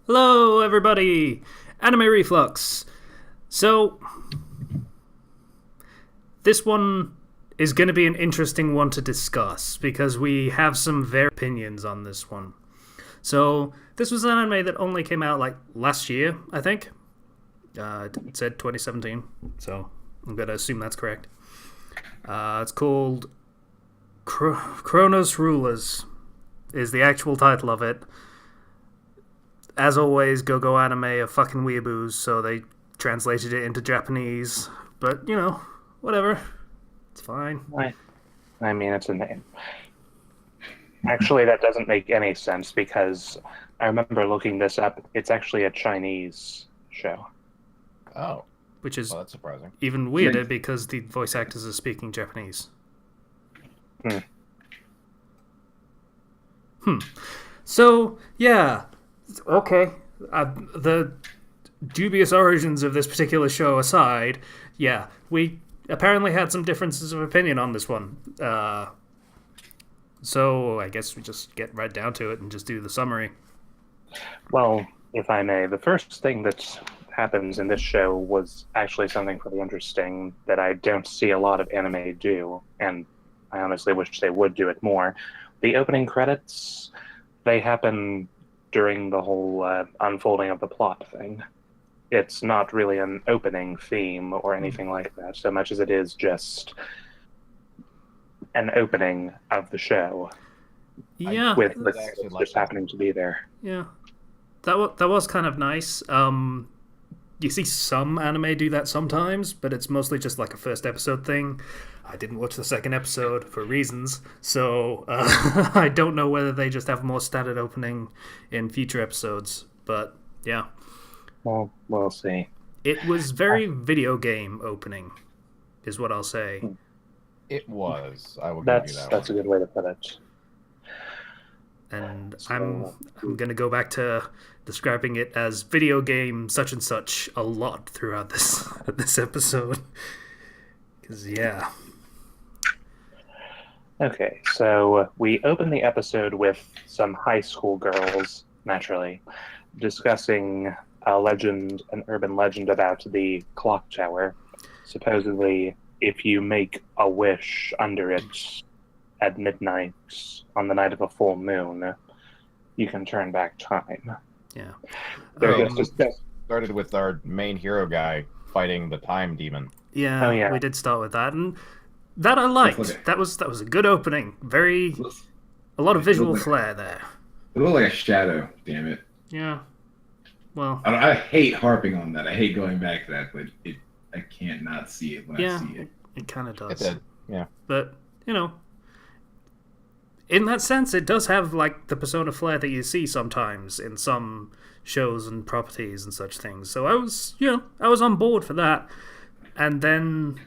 Hello, everybody! Anime Reflux. So, this one is going to be an interesting one to discuss because we have some very opinions on this one. So, this was an anime that only came out like last year, I think. It said 2017, so I'm going to assume that's correct. It's called Chronos Rulers, is the actual title of it. As always, Go Anime are fucking weeaboos, so they translated it into Japanese. But, whatever. It's fine. I mean, it's a name. Actually, that doesn't make any sense because I remember looking this up. It's actually a Chinese show. Oh, Which is well, that's surprising. even weirder because the voice actors are speaking Japanese. So, yeah. Okay. The dubious origins of this particular show aside, yeah, we apparently had some differences of opinion on this one. So I guess we just get right down to it and just do the summary. Well, if I may, the first thing that happens in this show was actually something pretty interesting that I don't see a lot of anime do, and I honestly wish they would do it more. The opening credits, they happen during the whole unfolding of the plot thing. It's not really an opening theme or anything like that, so much as it is just an opening of the show. Yeah, With listeners just happening to be there. yeah, that was kind of nice. You see some anime do that sometimes, but it's mostly just like a first episode thing. I didn't watch the second episode for reasons, so I don't know whether they just have a more standard opening in future episodes. But yeah, Well, we'll see. it was very video game opening, is what I'll say. It was. I will give you that That's a one. good way to put it. And So, I'm gonna go back to describing it as video game such and such a lot throughout this episode. Because yeah. Okay, so we open the episode with some high school girls, naturally, discussing an urban legend about the clock tower. Supposedly, if you make a wish under it at midnight on the night of a full moon, you can turn back time. Yeah. They're Started with our main hero guy fighting the time demon. Yeah, Oh, yeah. we did start with that, and that I liked. Okay. That was a good opening. A lot of visual flair there. It looked like a shadow, damn it. Yeah. Well, I hate harping on that. I hate going back to that, but I can't not see it when yeah, I see it. it kind of It does. did. Yeah. But in that sense, it does have like the persona flair that you see sometimes in some shows and properties and such things. So I was on board for that. And then,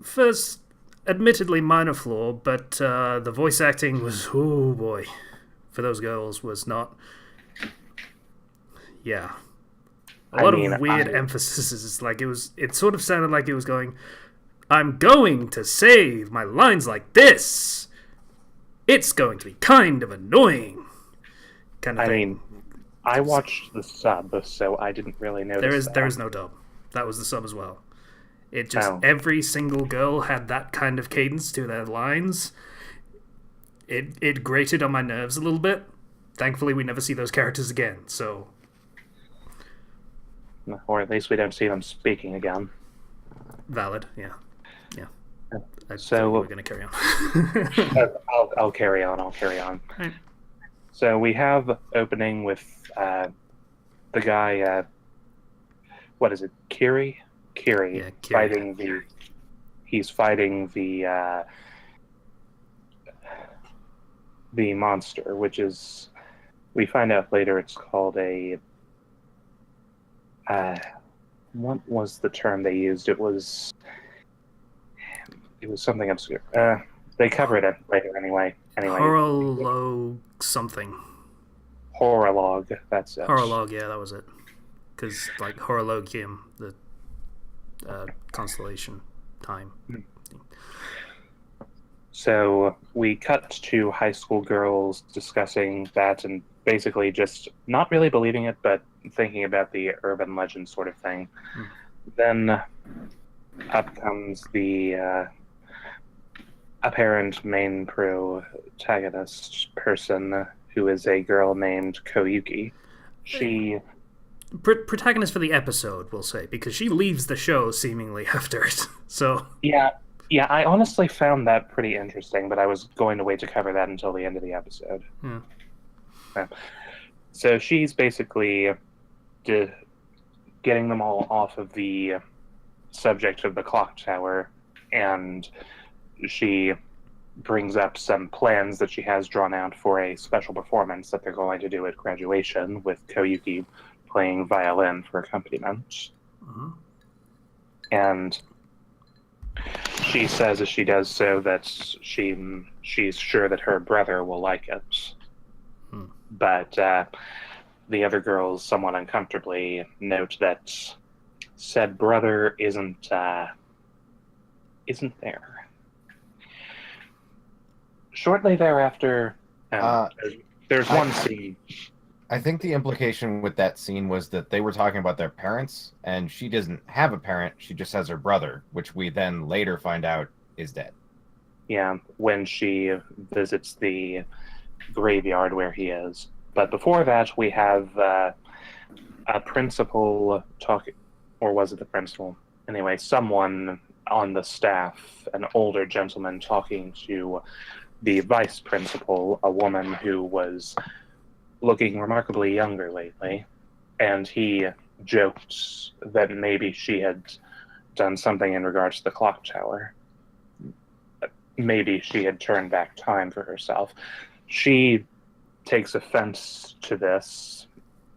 first, admittedly minor flaw, but the voice acting was, oh boy, for those girls was not. Yeah, a lot of weird emphasis. Like it sort of sounded like it was going, "I'm going to save my lines like this. It's going to be kind of annoying." Kind of thing. I mean, I watched the sub, so I didn't really notice There is no dub. That was the sub as well. It just every single girl had that kind of cadence to their lines. It grated on my nerves a little bit. Thankfully, we never see those characters again. So, or at least we don't see them speaking again. valid, yeah. So we're gonna carry on. I'll carry on. Right. So we have opening with the guy. What is it? Kiri. Yeah, Kiri. He's fighting the monster, which is, we find out later it's called a. What was the term they used? It was something obscure. They cover it later anyway. Horolog something. Horolog. That's it. Horolog, yeah, that was it. Because like Horologium, the constellation time. So we cut to high school girls discussing that and basically just not really believing it, but thinking about the urban legend sort of thing. Then up comes the apparent main protagonist person, who is a girl named Koyuki. She Protagonist for the episode, we'll say, because she leaves the show seemingly after it. So Yeah, yeah, I honestly found that pretty interesting, but I was going to wait to cover that until the end of the episode. yeah. Yeah. So she's basically getting them all off of the subject of the clock tower, and she brings up some plans that she has drawn out for a special performance that they're going to do at graduation, with Koyuki playing violin for accompaniment. Uh-huh. And she says as she does so that she's sure that her brother will like it. But the other girls, somewhat uncomfortably, note that said brother isn't there. Shortly thereafter, there's one scene. I think the implication with that scene was that they were talking about their parents, and she doesn't have a parent, she just has her brother, which we then later find out is dead. Yeah, when she visits the graveyard where he is. But before that, we have a principal talking, or was it the principal? Anyway, someone on the staff, an older gentleman, talking to the vice principal, a woman who was looking remarkably younger lately, and he joked that maybe she had done something in regards to the clock tower. Maybe she had turned back time for herself. She takes offense to this,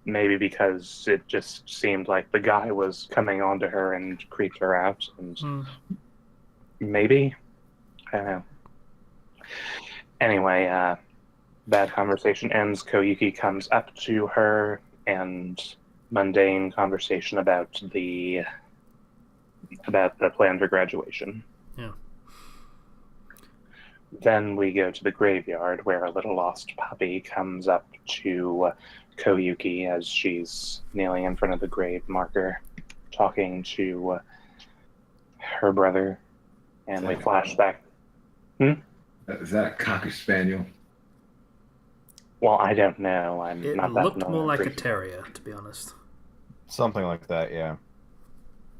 maybe because it just seemed like the guy was coming on to her and creeped her out, and maybe, I don't know. Anyway, that conversation ends. Koyuki comes up to her, and mundane conversation about the plan for graduation. Yeah. Then we go to the graveyard, where a little lost puppy comes up to Koyuki as she's kneeling in front of the grave marker, talking to her brother, and we flash back. Is that a Cocker Spaniel? Well, I don't know. I'm It not that looked familiar. more like a terrier, to be honest. Something like that, yeah.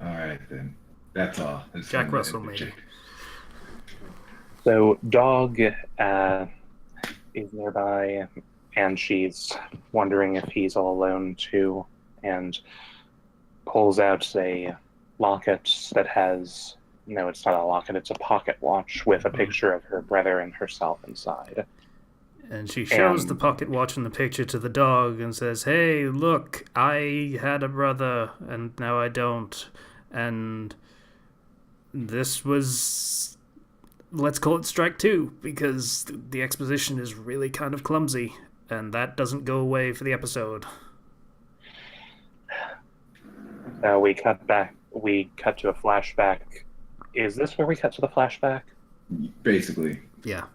All right, then. That's all. Jack Russell, maybe. So, Dog is nearby, and she's wondering if he's all alone too, and pulls out a locket that has... No, it's not a locket, it's a pocket watch with a picture of her brother and herself inside. And she shows the pocket watch and the picture to the dog and says, "Hey, look, I had a brother, and now I don't. And this was... let's call it strike two, because the exposition is really kind of clumsy, and that doesn't go away for the episode." We cut to a flashback. Is this where we cut to the flashback? Basically. Yeah.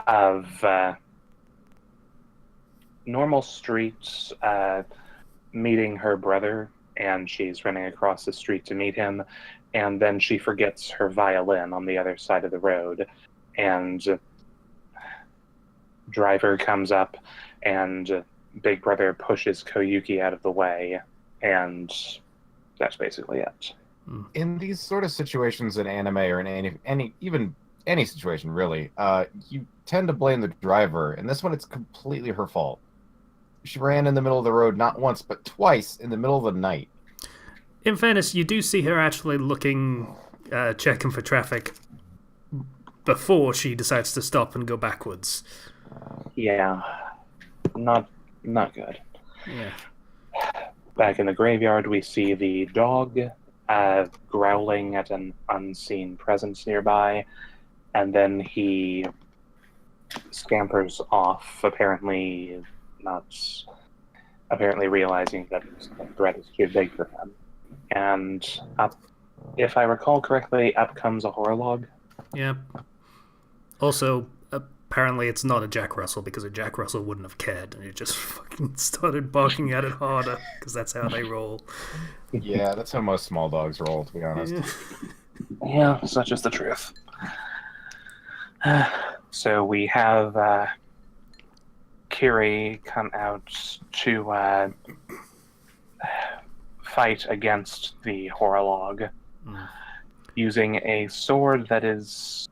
Of normal streets, meeting her brother, and she's running across the street to meet him, and then she forgets her violin on the other side of the road, and driver comes up, and Big Brother pushes Koyuki out of the way, and that's basically it. In these sort of situations in anime or in any situation really, you tend to blame the driver. In this one, it's completely her fault. She ran in the middle of the road not once but twice in the middle of the night. In fairness, you do see her actually looking, checking for traffic before she decides to stop and go backwards. Yeah, not good. Yeah. Back in the graveyard, we see the dog growling at an unseen presence nearby, and then he scampers off, apparently realizing that the threat is too big for him. And up, if I recall correctly, up comes a horror log. Yep. Also, apparently it's not a Jack Russell, because a Jack Russell wouldn't have cared, and he just fucking started barking at it harder, because that's how they roll. Yeah, that's how most small dogs roll, to be honest. Yeah, such is the truth. So we have Kiri come out to fight against the Horolog using a sword that is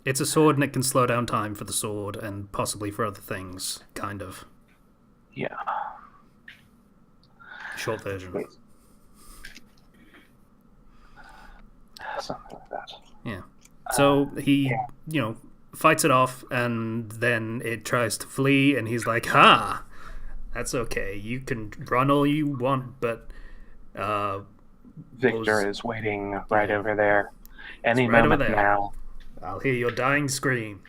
It's a sword, and it can slow down time for the sword, and possibly for other things, kind of. yeah. Short version. Something like that. Yeah. So he, fights it off, and then it tries to flee, and he's like, "Ha! That's okay. You can run all you want, but Victor is waiting right over there. Any right moment over there. now. I'll hear your dying scream.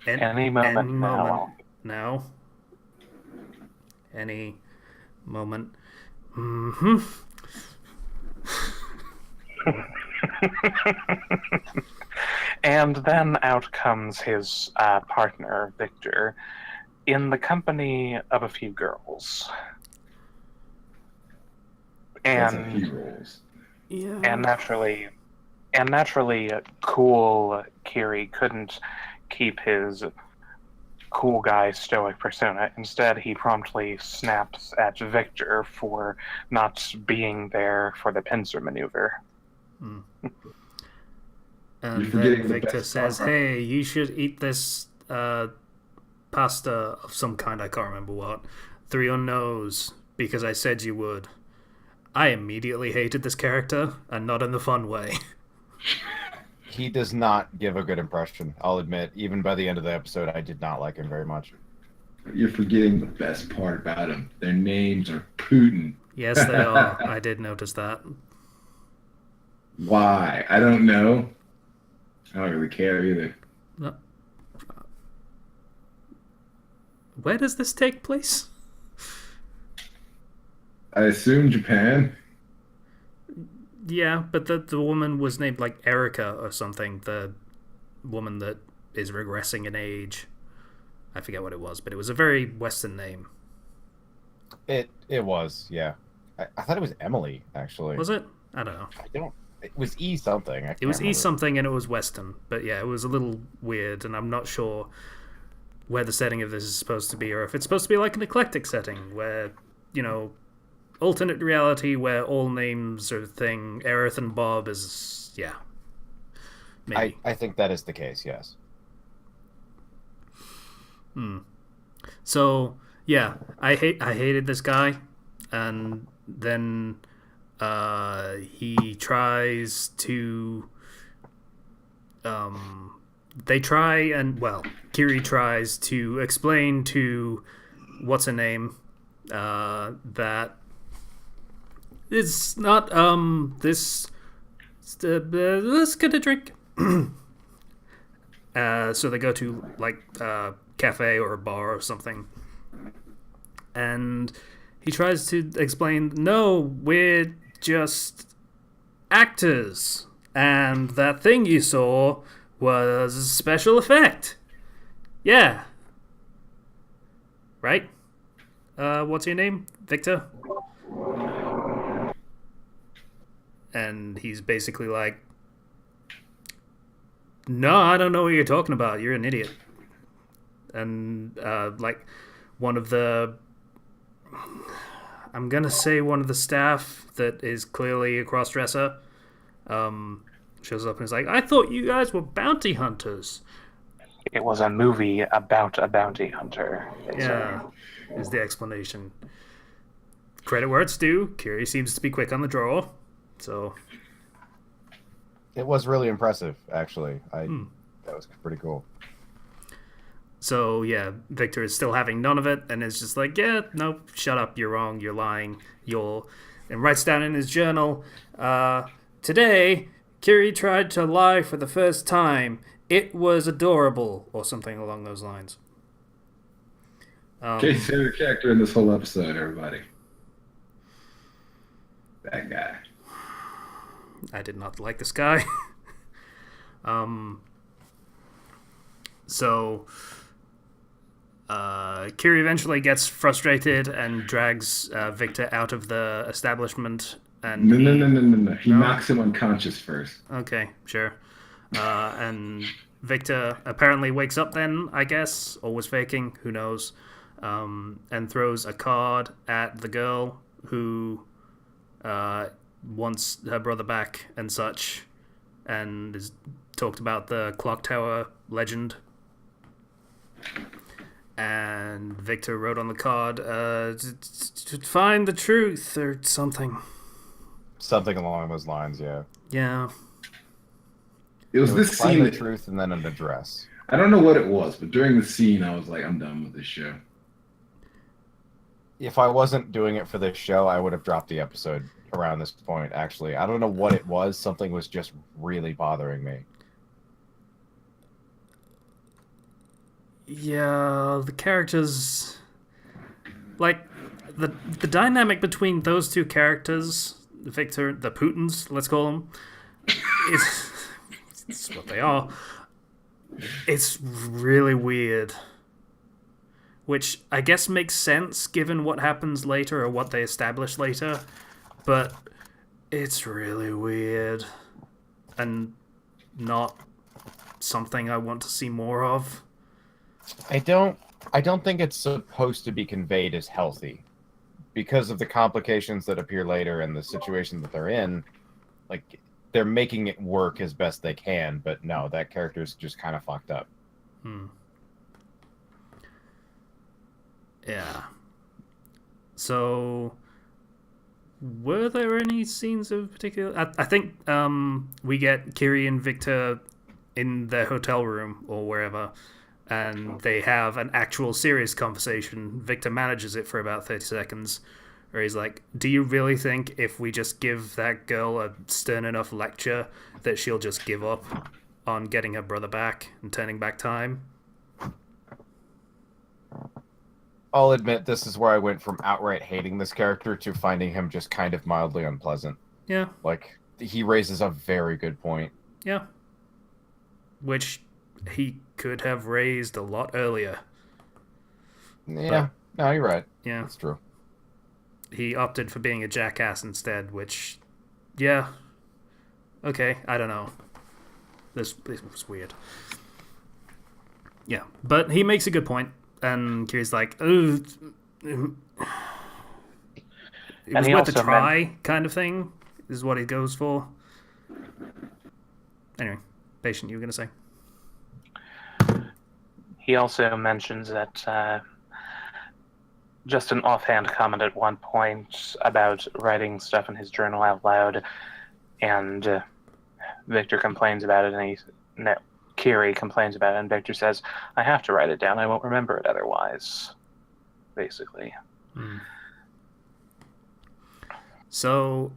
Any moment now. Now. Any moment. Mm-hmm. And then out comes his partner, Victor, in the company of a few girls. That's a few rolls. Yeah. And naturally, cool Kiri couldn't keep his cool guy stoic persona. Instead, he promptly snaps at Victor for not being there for the pincer maneuver. And You're forgetting then the Victor best says, part. "Hey, you should eat this pasta of some kind, I can't remember what, through your nose, because I said you would." I immediately hated this character, and not in the fun way. He does not give a good impression, I'll admit. Even by the end of the episode, I did not like him very much. You're forgetting the best part about them. Their names are Putin. Yes, they are. I did notice that. Why? I don't know. I don't really care either. No. Where does this take place? I assume Japan. Yeah, but the woman was named like Erica or something. The woman that is regressing in age. I forget what it was, but it was a very Western name. It was, yeah. I thought it was Emily, actually. Was it? I don't know. It was E something. It was E something, and it was Western. But yeah, it was a little weird, and I'm not sure where the setting of this is supposed to be, or if it's supposed to be like an eclectic setting where, alternate reality where all names are a thing. Aerith and Bob is, yeah. Maybe. I think that is the case, yes. So, yeah, I hated this guy, and then he tries to Kiri tries to explain to what's her name that it's not let's get a drink. So they go to like a cafe or a bar or something, and he tries to explain, no, we're just actors, and that thing you saw was a special effect. Yeah. Right? What's your name? Victor? And he's basically like, no, I don't know what you're talking about. You're an idiot. And, like, one of the staff that is clearly a cross-dresser, shows up and is like, I thought you guys were bounty hunters. It was a movie about a bounty hunter. Yeah, is the explanation. Credit where it's due. Kiri seems to be quick on the draw, so... It was really impressive, actually. That was pretty cool. So, yeah, Victor is still having none of it, and is just like, yeah, no, shut up, you're wrong, you're lying, and writes down in his journal, today, Kiri tried to lie for the first time. It was adorable, or something along those lines. Casey's favorite character in this whole episode, everybody. That guy. I did not like this guy. So Kiri eventually gets frustrated and drags Victor out of the establishment. And No. He No? knocks him unconscious first. Okay, sure. And Victor apparently wakes up then, I guess, or was faking, who knows, and throws a card at the girl who wants her brother back and such, and is talked about the clock tower legend. And Victor wrote on the card, to find the truth or something. Something along those lines, yeah. Yeah. It was It this was find scene. the truth and then an address. I don't know what it was, but during the scene, I was like, I'm done with this show. If I wasn't doing it for this show, I would have dropped the episode around this point, actually. I don't know what it was. Something was just really bothering me. Yeah, the characters, like the dynamic between those two characters, Victor, the Putins, let's call them, is it's what they are. It's really weird, which I guess makes sense given what happens later or what they establish later, but it's really weird and not something I want to see more of. I don't think it's supposed to be conveyed as healthy because of the complications that appear later and the situation that they're in. Like, they're making it work as best they can, but no, that character's just kind of fucked up. Yeah. So, were there any scenes of particular? I think we get Kiri and Victor in their hotel room or wherever, and they have an actual serious conversation. Victor manages it for about 30 seconds, where he's like, do you really think if we just give that girl a stern enough lecture that she'll just give up on getting her brother back and turning back time? I'll admit this is where I went from outright hating this character to finding him just kind of mildly unpleasant. Yeah. Like, he raises a very good point. Yeah. Which he could have raised a lot earlier. Yeah, no, you're right. Yeah. That's true. He opted for being a jackass instead, which, yeah, okay, I don't know. This was weird. Yeah, but he makes a good point, and Kiri's like, oh, it was he worth a also try, kind of thing, is what he goes for. Anyway, Patient, you were going to say? He also mentions that just an offhand comment at one point about writing stuff in his journal out loud, and Victor complains about it, and Kiri complains about it, and Victor says, I have to write it down, I won't remember it otherwise, basically. So,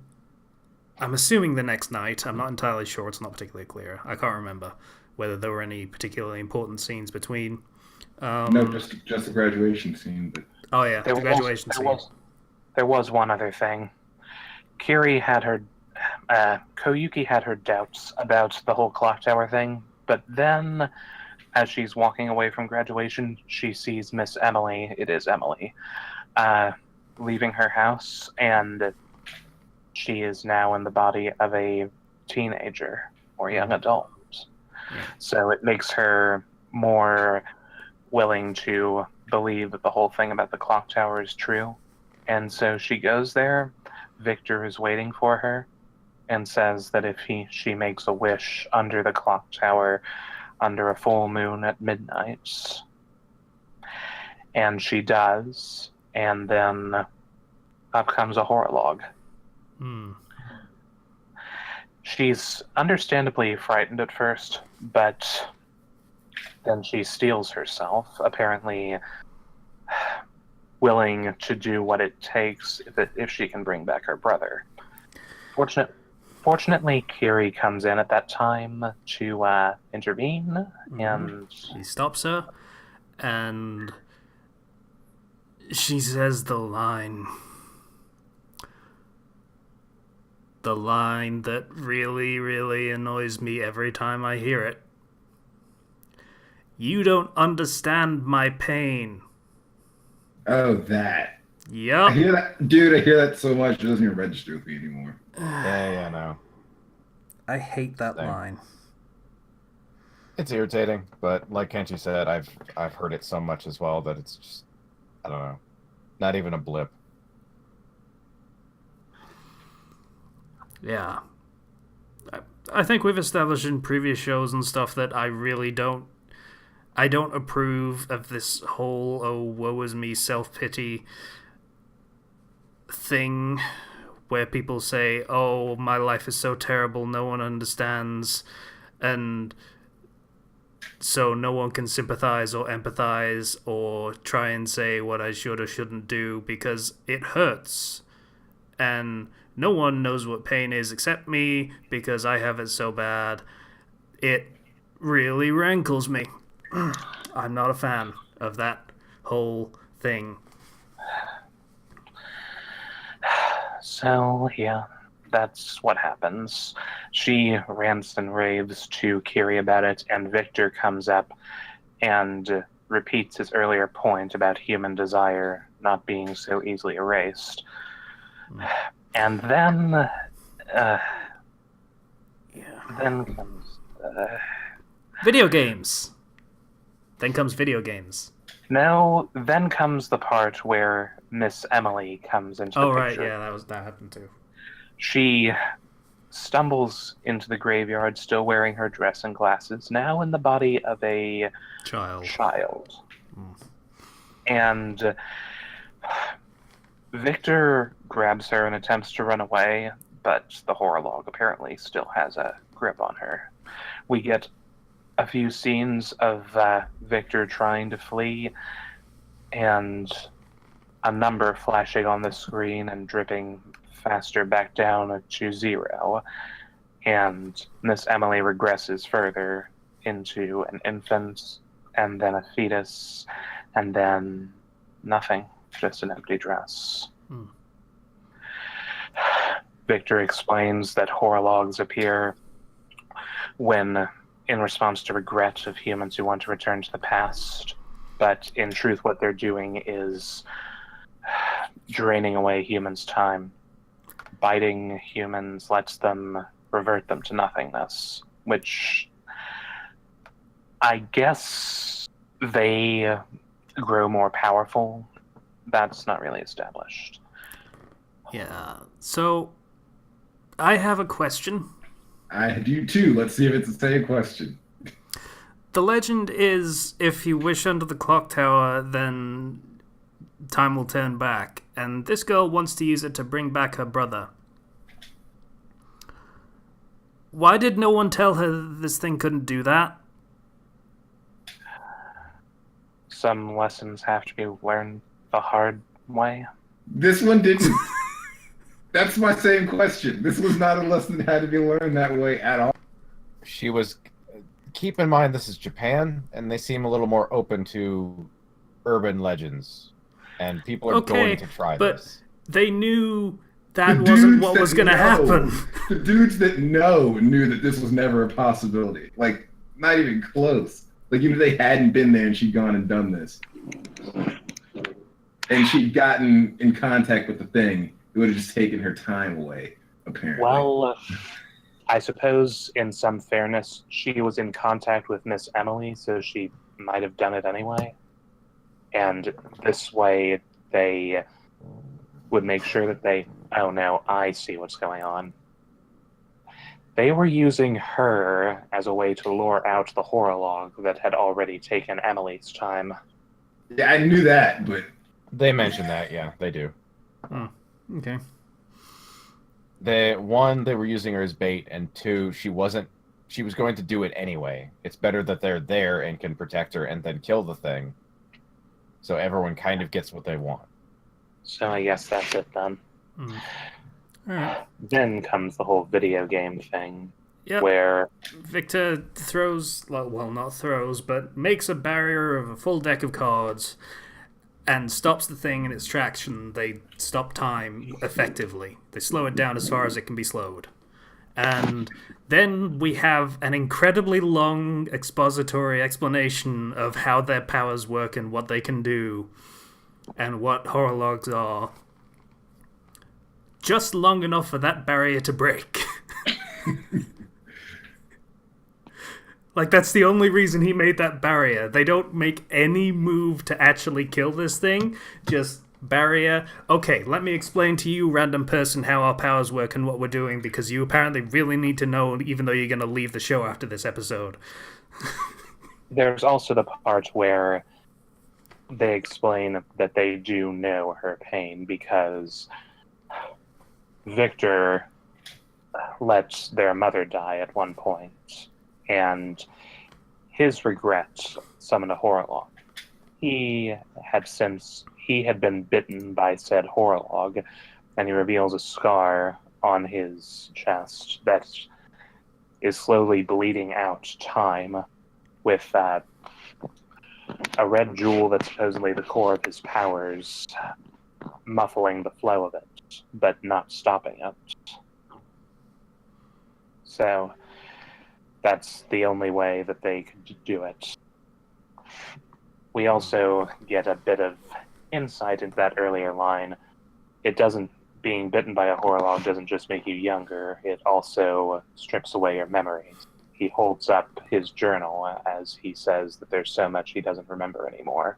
I'm assuming the next night, I'm not entirely sure, it's not particularly clear, I can't remember whether there were any particularly important scenes between. No, just the graduation scene. But Oh yeah, the graduation scene. There was one other thing. Kiri had her, Koyuki had her doubts about the whole clock tower thing, but then, as she's walking away from graduation, she sees Miss Emily, it is Emily, leaving her house, and she is now in the body of a teenager or young adult. So it makes her more willing to believe that the whole thing about the clock tower is true. And so she goes there. Victor is waiting for her and says that if she makes a wish under the clock tower under a full moon at midnight. And she does. And then up comes a horror log. She's understandably frightened at first, but then she steels herself, apparently willing to do what it takes if she can bring back her brother. Fortunately, Kiri comes in at that time to intervene, and he stops her, and she says the line, the line that really, really annoys me every time I hear it. You don't understand my pain. Oh, that. I Yup. hear that, dude. I hear that so much, it doesn't even register with me anymore. Yeah, no. I hate that Same. line. It's irritating, but like Kenshi said, I've heard it so much as well that it's just, I don't know, not even a blip. Yeah. I think we've established in previous shows and stuff that I don't approve of this whole oh woe is me self-pity thing where people say, oh, my life is so terrible, no one understands, and so no one can sympathize or empathize or try and say what I should or shouldn't do because it hurts. And no one knows what pain is except me because I have it so bad. It really rankles me. I'm not a fan of that whole thing. So, yeah, that's what happens. She rants and raves to Kiri about it, and Victor comes up and repeats his earlier point about human desire not being so easily erased. And then comes... Video games. Then comes video games. No, then comes the part where Miss Emily comes into the picture. Right, yeah, that happened too. She stumbles into the graveyard, still wearing her dress and glasses, now in the body of a child. And Victor grabs her and attempts to run away, but the horror log apparently still has a grip on her. We get a few scenes of Victor trying to flee, and a number flashing on the screen and dripping faster back down to 0. And Miss Emily regresses further into an infant, and then a fetus, and then nothing, just an empty dress. Victor explains that horror logs appear when in response to regret of humans who want to return to the past, but in truth what they're doing is draining away humans' time. Biting humans lets them revert them to nothingness, which I guess they grow more powerful. That's not really established. Yeah, so I have a question. I do too. Let's see if it's the same question. The legend is if you wish under the clock tower, then time will turn back. And this girl wants to use it to bring back her brother. Why did no one tell her this thing couldn't do that? Some lessons have to be learned the hard way. This one didn't. That's my same question. This was not a lesson that had to be learned that way at all. She was... Keep in mind, this is Japan, and they seem a little more open to urban legends. And people are going to try this. They knew that wasn't what was going to happen. The dudes that knew that this was never a possibility. Like, not even close. Like, even if they hadn't been there and she'd gone and done this, and she'd gotten in contact with the thing, it would have just taken her time away, apparently. Well, I suppose in some fairness, she was in contact with Miss Emily, so she might have done it anyway. And this way, they would make sure that they... Oh, no, I see what's going on. They were using her as a way to lure out the horror log that had already taken Emily's time. Yeah, I knew that, but... They mentioned that, yeah, they do. Okay. They were using her as bait, and 2, she was going to do it anyway. It's better that they're there and can protect her and then kill the thing, so everyone kind of gets what they want. So I guess that's it then. All right. Then comes the whole video game thing, Yep. where Victor throws, well, not throws, but makes a barrier of a full deck of cards and stops the thing in its tracks, and they stop time effectively. They slow it down as far as it can be slowed. And then we have an incredibly long expository explanation of how their powers work and what they can do and what horror logs are. Just long enough for that barrier to break. Like, that's the only reason he made that barrier. They don't make any move to actually kill this thing. Just barrier. Okay, let me explain to you, random person, how our powers work and what we're doing, because you apparently really need to know, even though you're going to leave the show after this episode. There's also the part where they explain that they do know her pain because Victor let their mother die at one point, and his regret summoned a Horolog. He had been bitten by said Horolog, and he reveals a scar on his chest that is slowly bleeding out time with a red jewel that's supposedly the core of his powers, muffling the flow of it, but not stopping it. So that's the only way that they could do it. We also get a bit of insight into that earlier line. Being bitten by a Horolog doesn't just make you younger, it also strips away your memories. He holds up his journal as he says that there's so much he doesn't remember anymore.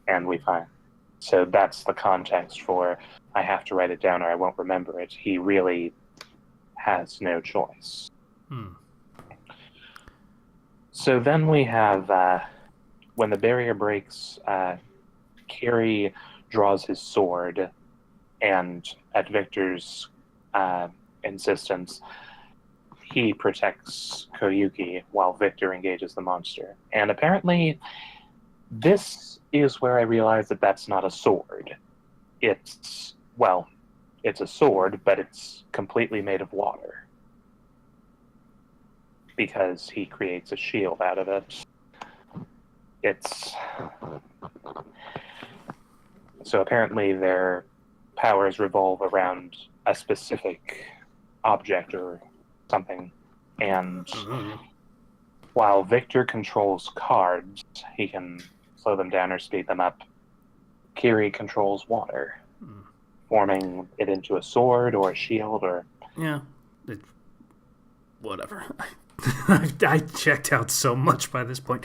And we find... So that's the context for, I have to write it down or I won't remember it. He really has no choice. So then we have, when the barrier breaks, Kiri draws his sword, and at Victor's insistence, he protects Koyuki while Victor engages the monster. And apparently, this is where I realized that that's not a sword. It's a sword, but it's completely made of water. Because he creates a shield out of it. So apparently their powers revolve around a specific object or something. And while Victor controls cards, he can slow them down or speed them up. Kiri controls water, forming it into a sword or a shield or... Yeah. Whatever. I checked out so much by this point.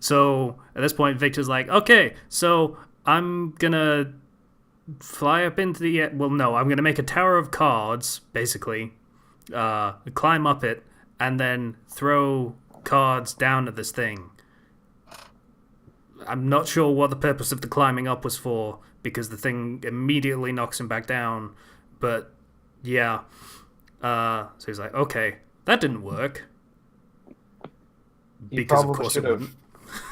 So at this point, Victor's like, okay, so I'm gonna fly up into the... Well, no, I'm gonna make a tower of cards, basically, climb up it, and then throw cards down at this thing. I'm not sure what the purpose of the climbing up was for, because the thing immediately knocks him back down, but yeah. So he's like, okay, that didn't work. Because of course it wouldn't.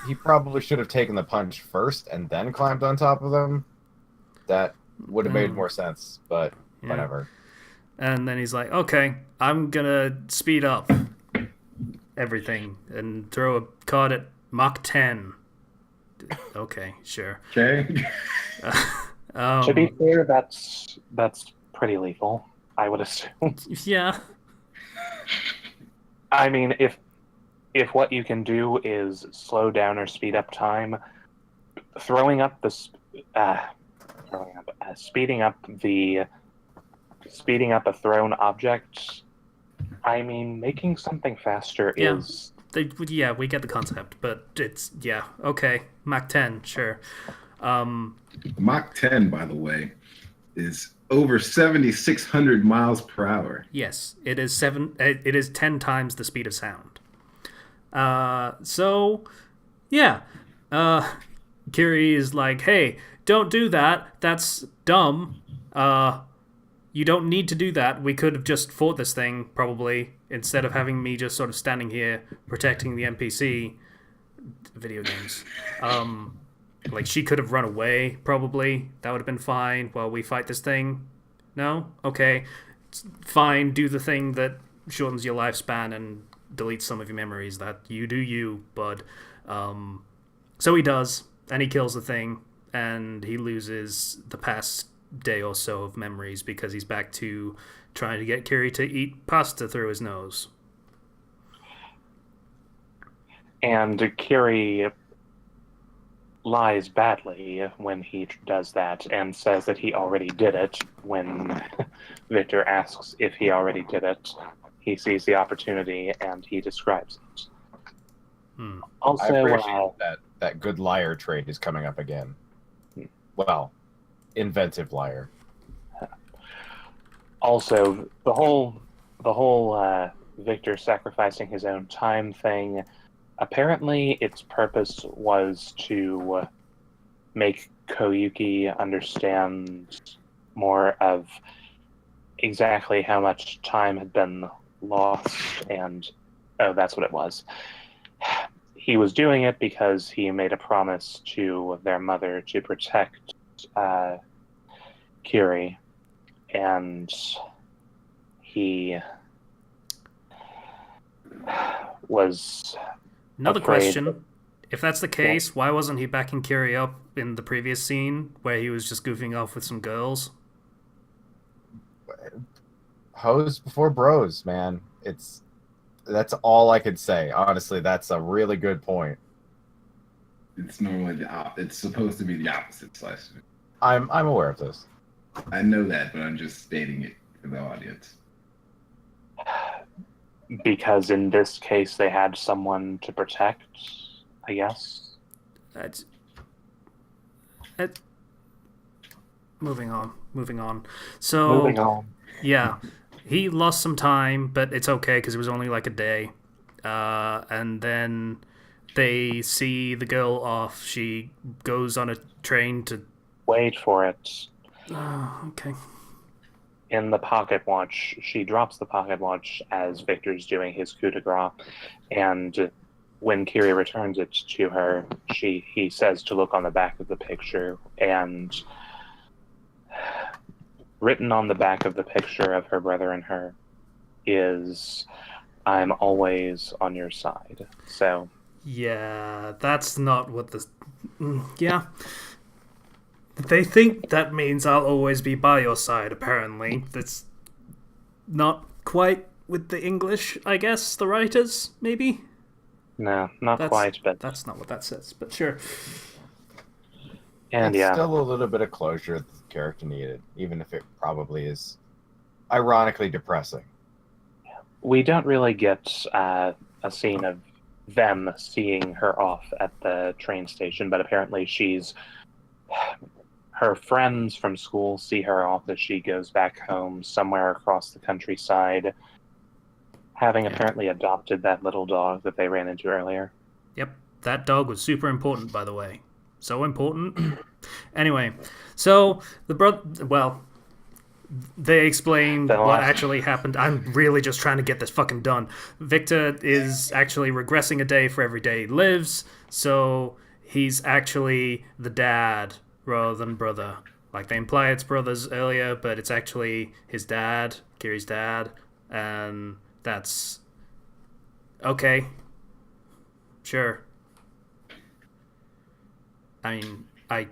He probably should have taken the punch first and then climbed on top of them. That would have made more sense, but whatever. And then he's like, okay, I'm gonna speed up everything and throw a card at Mach 10. Okay, sure. Okay. To be fair, that's pretty lethal, I would assume. Yeah. I mean, if what you can do is slow down or speed up time, speeding up a thrown object. I mean, making something faster is... we get the concept, but it's, okay, Mach 10, sure. Mach 10, by the way, is over 7,600 miles per hour. Yes, it is 10 times the speed of sound. Kiri is like, hey, don't do that. That's dumb. You don't need to do that. We could have just fought this thing, probably, instead of having me just sort of standing here protecting the NPC. Video games. Like, she could have run away, probably. That would have been fine while we fight this thing. No? Okay. Fine, do the thing that shortens your lifespan and deletes some of your memories. That you do you, bud. So he does. and he kills the thing, and he loses the past day or so of memories because he's back to trying to get Kiri to eat pasta through his nose. And Kiri lies badly when he does that and says that he already did it. When Victor asks if he already did it, he sees the opportunity and he describes it. Hmm. Also, I appreciate that good liar trait is coming up again. Well, inventive liar. Also, the whole Victor sacrificing his own time thing. Apparently, its purpose was to make Koyuki understand more of exactly how much time had been lost, and that's what it was. He was doing it because he made a promise to their mother to protect Kiri, and he was Another afraid question. If that's the case, why wasn't he backing Kiri up in the previous scene where he was just goofing off with some girls? Hoes before bros, man. That's all I could say. Honestly, that's a really good point. It's normally it's supposed to be the opposite slash. I'm aware of this. I know that, but I'm just stating it for the audience. because in this case they had someone to protect, I guess. Moving on. So, Moving on. yeah, he lost some time, but it's okay because it was only like a day. And then they see the girl off. She goes on a train to... Wait for it. Okay. In the pocket watch, she drops the pocket watch as Victor's doing his coup de grace, and when Kiri returns it to her, he says to look on the back of the picture, and written on the back of the picture of her brother and her is, "I'm always on your side." So yeah, that's not what the... Yeah. They think that means I'll always be by your side, apparently. That's not quite with the English, I guess, the writers, maybe? no, not quite, but that's not what that says, but sure. And it's still a little bit of closure that the character needed, even if it probably is ironically depressing. We don't really get a scene of them seeing her off at the train station, but apparently her friends from school see her off as she goes back home somewhere across the countryside, having apparently adopted that little dog that they ran into earlier. Yep, that dog was super important, by the way. So important. Anyway, so the brother... Well, they explain what actually happened. I'm really just trying to get this fucking done. Victor is actually regressing a day for every day he lives, so he's actually the dad rather than brother. Like, they imply it's brothers earlier, but it's actually his dad, Kiri's dad, and that's... Okay. Sure. I mean, I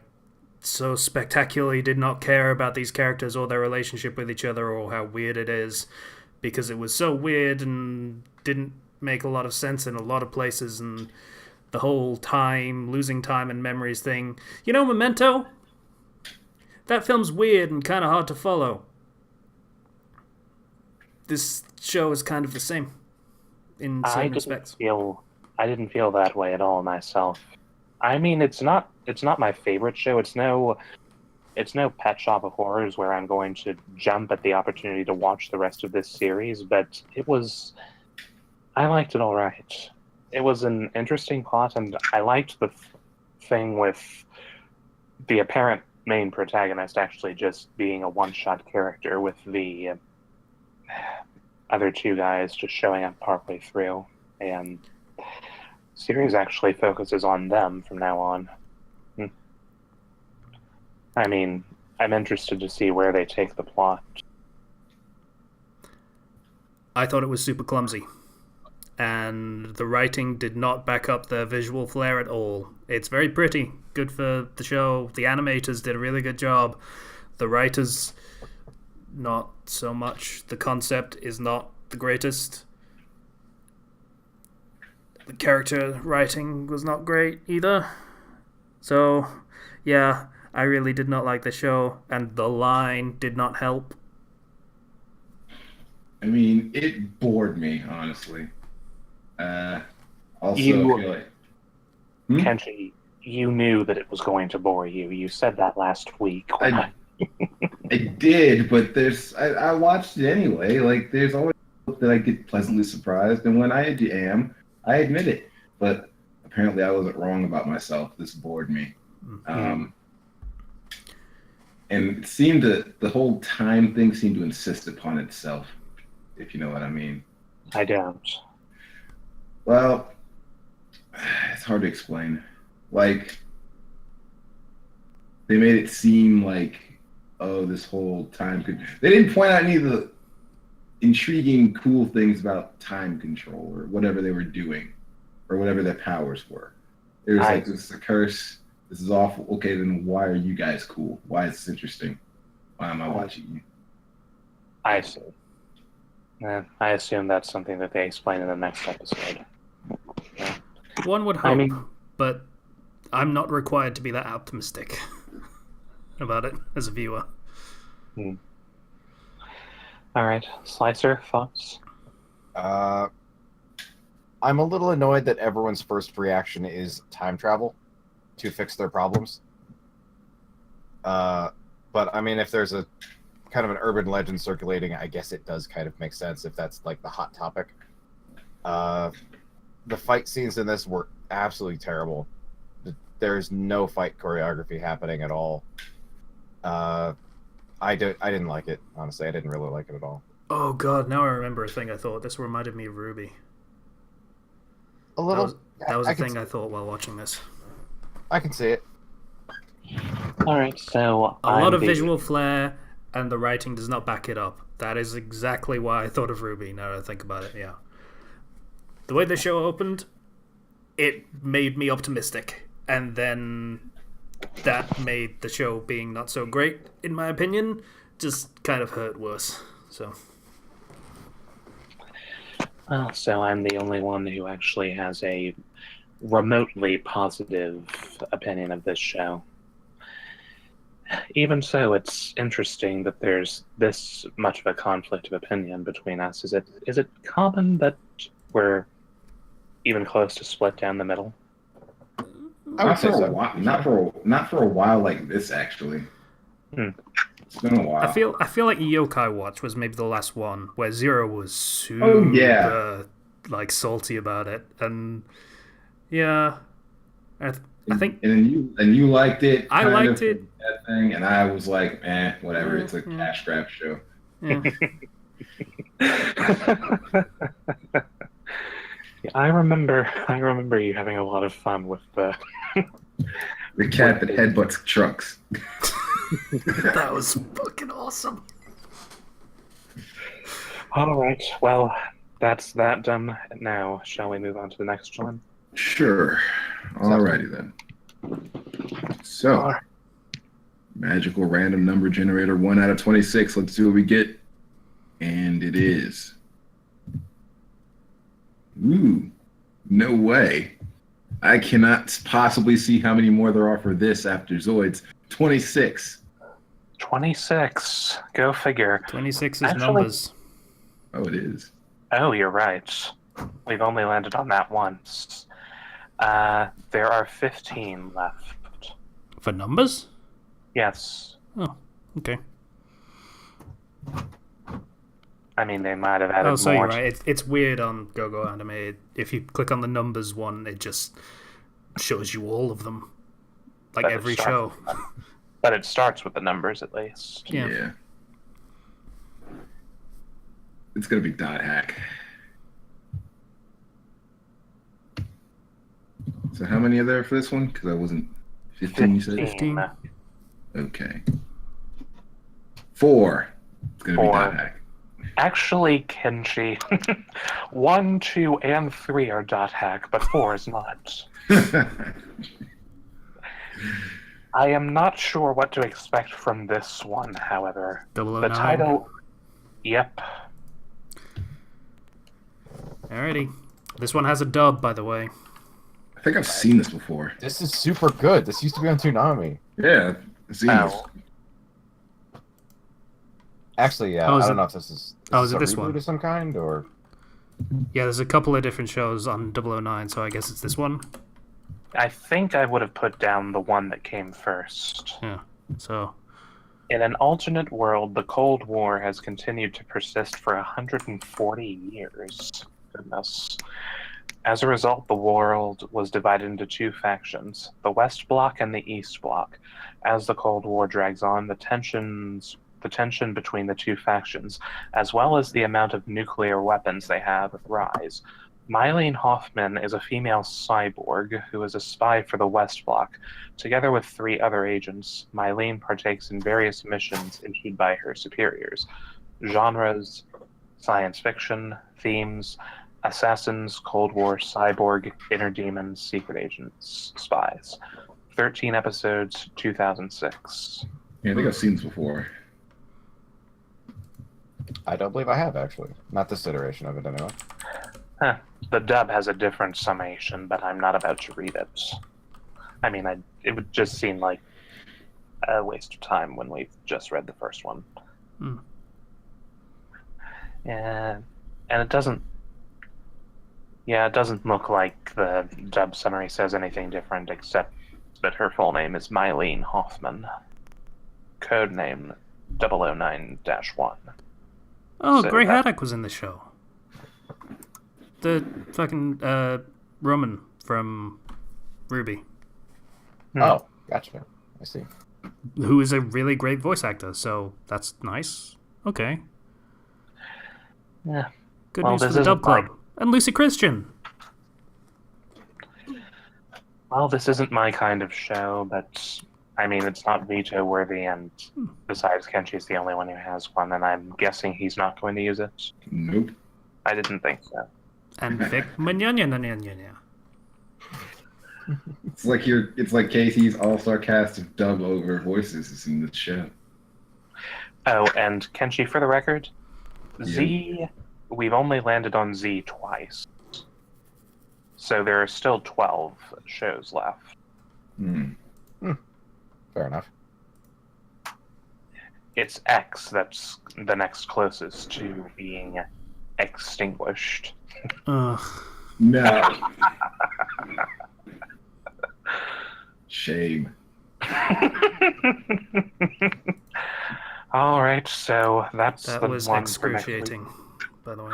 so spectacularly did not care about these characters or their relationship with each other or how weird it is, because it was so weird and didn't make a lot of sense in a lot of places, and the whole losing time and memories thing. You know, Memento? That film's weird and kind of hard to follow. This show is kind of the same in certain respects. I didn't feel that way at all myself. I mean, it's not my favorite show. It's no Pet Shop of Horrors where I'm going to jump at the opportunity to watch the rest of this series, but I liked it all right. It was an interesting plot, and I liked the thing with the apparent main protagonist actually just being a one-shot character, with the other two guys just showing up partway through, and the series actually focuses on them from now on. I mean, I'm interested to see where they take the plot. I thought it was super clumsy. and the writing did not back up the visual flair at all. It's very pretty, good for the show. The animators did a really good job. The writers, not so much. The concept is not the greatest. The character writing was not great either. So, yeah, I really did not like the show, and the line did not help. I mean, it bored me, honestly. Also, You- I feel like Kenji, you knew that it was going to bore you. You said that last week. I did, but I watched it anyway. Like, there's always hope that I get pleasantly surprised, and when I am, I admit it. But apparently, I wasn't wrong about myself. This bored me. And it seemed that the whole time thing seemed to insist upon itself, if you know what I mean. I don't. Well, it's hard to explain. Like, they made it seem like, oh, this whole time could. They didn't point out any of the intriguing, cool things about time control or whatever they were doing, or whatever their powers were. It was like, this is a curse. This is awful. Okay, then why are you guys cool? Why is this interesting? Why am I watching you? I see. I assume that's something that they explain in the next episode. One would hope, I mean- but I'm not required to be that optimistic about it as a viewer. All right, Slicer, thoughts? I'm a little annoyed that everyone's first reaction is time travel to fix their problems. But I mean, if there's a kind of an urban legend circulating, I guess it does kind of make sense if that's like the hot topic. The fight scenes in this were absolutely terrible. There's no fight choreography happening at all. I didn't like it, honestly. I didn't really like it at all. Oh god, now I remember a thing I thought. This reminded me of Ruby. A little. That was I a can thing I thought while watching this. I can see it. All right, so A lot of visual flair, and the writing does not back it up. That is exactly why I thought of Ruby, now that I think about it, yeah. The way the show opened, it made me optimistic. And then that made the show being not so great, in my opinion, just kind of hurt worse. So So I'm the only one who actually has a remotely positive opinion of this show. Even so, it's interesting that there's this much of a conflict of opinion between us. Is it common that we're even close to split down the middle? I would Not say for a so. while. Not for a while like this, actually. It's been a while. I feel like Yokai Watch was maybe the last one where Zero was super like salty about it, and yeah, I think and you liked it. I kind liked of, it. that thing, and I was like, whatever. It's a cash grab show. Yeah. I remember you having a lot of fun with the cat that headbutts trucks. That was fucking awesome. All right, well, that's that done now. Shall we move on to the next one? Sure. Alrighty then. So, magical random number generator 1 out of 26. Let's see what we get. And it is. Ooh, no way. I cannot possibly see how many more there are for this after Zoids. 26. 26. Go figure. 26 is Actually- numbers. Oh, it is. Oh, you're right. We've only landed on that once. There are 15 left. For numbers? Yes. Oh, okay. I mean, they might have added Oh, so more. you're right. It's weird on GoGo Anime. If you click on the numbers one, it just shows you all of them. Like But it every starts- show. But it starts with the numbers, at least. Yeah. It's going to be dot hack. So how many are there for this one? Because I wasn't 15, you said? 15. Okay. 4. It's going to be Four. dot hack. Actually, Kenji, 1, 2, and 3 are dot hack, but 4 is not. I am not sure what to expect from this one, however. 009. The title... Yep. Alrighty. This one has a dub, by the way. I think I've seen this before. This is super good. This used to be on Toonami. Yeah, I've seen this. Oh. Actually, yeah. Oh, I is don't it- know if this is Oh, is a it this reboot one? of some kind or. Yeah, there's a couple of different shows on 009, so I guess it's this one. I think I would have put down the one that came first. Yeah. So, In an alternate world, the Cold War has continued to persist for 140 years. Goodness. As a result, the world was divided into two factions, the West Bloc and the East Bloc. As the Cold War drags on, the tension between the two factions, as well as the amount of nuclear weapons they have, rise. Mylene Hoffman is a female cyborg who is a spy for the West Bloc. Together with 3 other agents, Mylene partakes in various missions issued by her superiors. Genres: science fiction. Themes: assassins, Cold War, cyborg, inner demons, secret agents, spies. 13 episodes, 2006. Yeah, I think I've seen this before. I don't believe I have, actually. Not this iteration of it, anyway. Huh. The dub has a different summation, but I'm not about to read it. I mean, it would just seem like a waste of time when we've just read the first one. Hmm. And it doesn't... Yeah, it doesn't look like the dub summary says anything different, except that her full name is Mylene Hoffman. Codename 009-1. oh, So Grey that- Haddock was in the show. The fucking Roman from Ruby, Hmm. Oh, gotcha. I see. who is a really great voice actor. So that's nice. Okay, Yeah. good Well, news for this the Dub isn't like- Club and Lucy Christian. Well, this isn't my kind of show, but I mean, it's not veto worthy, and besides, Kenchi's the only one who has one, and I'm guessing he's not going to use it. Nope. I didn't think so. And Vic Manyanya. It's like Casey's all-star cast of dub-over voices is in this show. Oh, and Kenchi, for the record, Z, we've only landed on Z twice. So there are still 12 shows left. Hmm. Fair enough. It's X that's the next closest to being extinguished. Ugh. No. Shame. All right, so that's That the was one for next week. excruciating, by the way.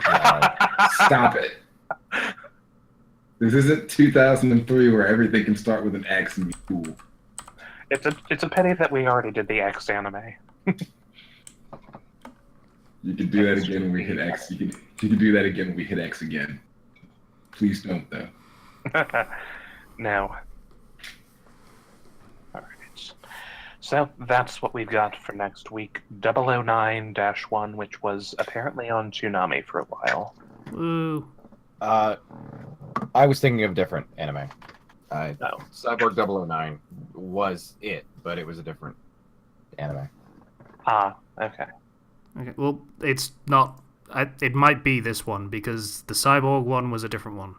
Stop it. This isn't 2003 where everything can start with an X and be cool. It's a pity that we already did the X anime. You can do that again when we hit X. You can do that again when we hit X again. Please don't, though. No. Alright. So that's what we've got for next week. 009-1, which was apparently on Toonami for a while. Ooh. I was thinking of different anime. Oh. Cyborg 009 was it, but it was a different anime. Ah, okay. Okay. Well, it's not. It might be this one because the Cyborg one was a different one.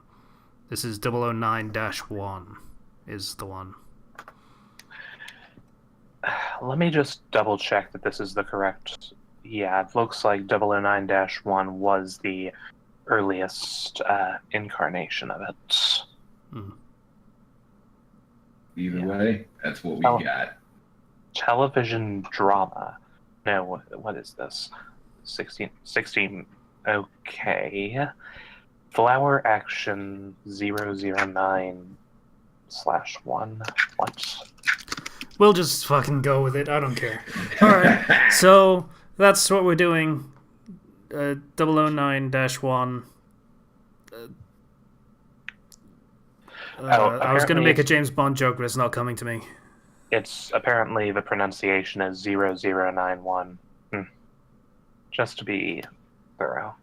This is 009-1 is the one. Let me just double check that this is the correct. Yeah, it looks like 009-1 was the earliest incarnation of it. Mm. Either way, that's what we Oh. got. Television drama. No, what is this? 16. Okay. Flower Action 009/1. What? We'll just fucking go with it. I don't care. All right. So that's what we're doing. 009-1. I was going to make a James Bond joke, but it's not coming to me. It's apparently the pronunciation is 0091. Just to be thorough.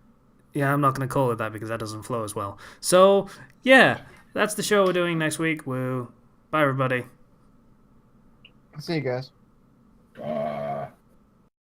Yeah, I'm not going to call it that because that doesn't flow as well. So, yeah, that's the show we're doing next week. Woo. Bye, everybody. See you guys.